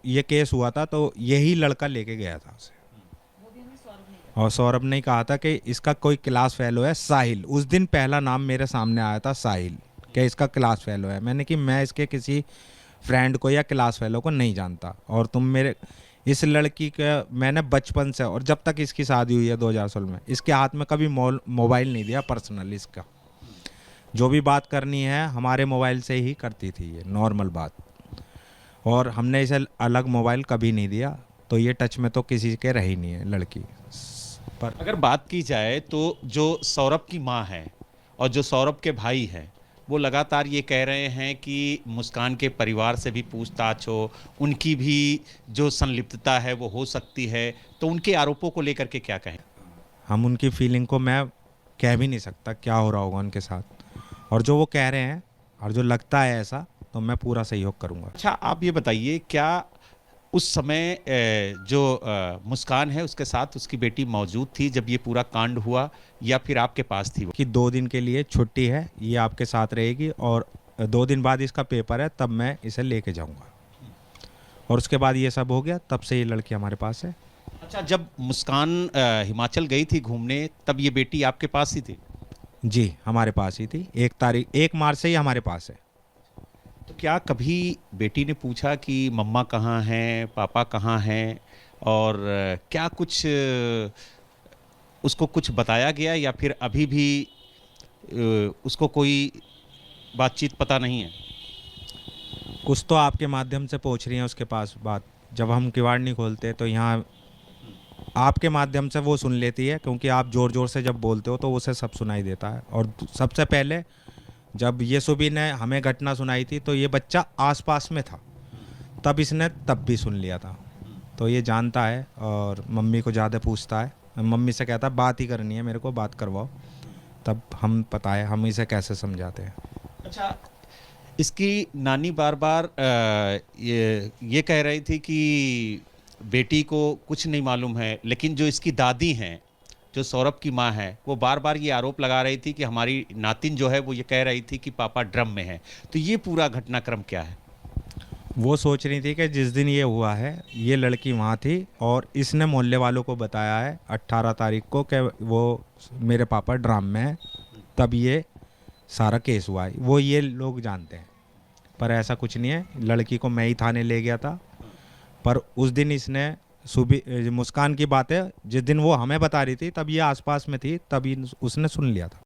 ये केस हुआ था तो यही लड़का लेके गया था उसे। और सौरभ ने कहा था कि इसका कोई क्लास फेलो है साहिल। उस दिन पहला नाम मेरे सामने आया था साहिल, कि इसका क्लास फेलो है। मैंने कि मैं इसके किसी फ्रेंड को या क्लास फेलो को नहीं जानता, और तुम मेरे इस लड़की का मैंने बचपन से, और जब तक इसकी शादी हुई है 2016 में, इसके हाथ में कभी मोबाइल नहीं दिया पर्सनल। इसका जो भी बात करनी है हमारे मोबाइल से ही करती थी, ये नॉर्मल बात। और हमने इसे अलग मोबाइल कभी नहीं दिया, तो ये टच में तो किसी के रही नहीं है लड़की पर। अगर बात की जाए तो जो सौरभ की माँ है और जो सौरभ के भाई हैं, वो लगातार ये कह रहे हैं कि मुस्कान के परिवार से भी पूछताछ हो, उनकी भी जो संलिप्तता है वो हो सकती है। तो उनके आरोपों को लेकर के क्या कहें? हम उनकी फीलिंग को मैं कह भी नहीं सकता क्या हो रहा होगा उनके साथ, और जो वो कह रहे हैं और जो लगता है ऐसा, तो मैं पूरा सहयोग करूंगा। अच्छा, आप ये बताइए, क्या उस समय जो मुस्कान है उसके साथ उसकी बेटी मौजूद थी जब ये पूरा कांड हुआ, या फिर आपके पास थी वो? कि 2 दिन के लिए छुट्टी है, ये आपके साथ रहेगी, और 2 दिन बाद इसका पेपर है, तब मैं इसे लेके जाऊंगा। और उसके बाद ये सब हो गया, तब से ये लड़की हमारे पास है। अच्छा, जब मुस्कान हिमाचल गई थी घूमने, तब ये बेटी आपके पास ही थी? जी, हमारे पास ही थी। 1 मार्च से ही हमारे पास है। तो क्या कभी बेटी ने पूछा कि मम्मा कहाँ हैं, पापा कहाँ हैं, और क्या कुछ उसको कुछ बताया गया, या फिर अभी भी उसको कोई बातचीत पता नहीं है? कुछ तो आपके माध्यम से पहुंच रही है उसके पास बात। जब हम किवाड़ नहीं खोलते तो यहाँ आपके माध्यम से वो सुन लेती है, क्योंकि आप ज़ोर ज़ोर से जब बोलते हो तो उसे सब सुनाई देता है। और सबसे पहले जब ये सुबी ने हमें घटना सुनाई थी तो ये बच्चा आसपास में था, तब इसने तब भी सुन लिया था। तो ये जानता है और मम्मी को ज़्यादा पूछता है। मम्मी से कहता है बात ही करनी है, मेरे को बात करवाओ। तब हम पता है हम इसे कैसे समझाते हैं। अच्छा, इसकी नानी बार बार ये कह रही थी कि बेटी को कुछ नहीं मालूम है, लेकिन जो इसकी दादी हैं, जो सौरभ की माँ है, वो बार बार ये आरोप लगा रही थी कि हमारी नातिन जो है वो ये कह रही थी कि पापा ड्रम में है। तो ये पूरा घटनाक्रम क्या है? वो सोच रही थी कि जिस दिन ये हुआ है ये लड़की वहाँ थी, और इसने मोहल्ले वालों को बताया है 18 तारीख को कि वो मेरे पापा ड्राम में है, तब ये सारा केस हुआ है। वो ये लोग जानते हैं, पर ऐसा कुछ नहीं है। लड़की को मैं ही थाने ले गया था, पर उस दिन इसने सुबह मुस्कान की बात है, जिस दिन वो हमें बता रही थी तब ये आसपास में थी, तभी उसने सुन लिया था।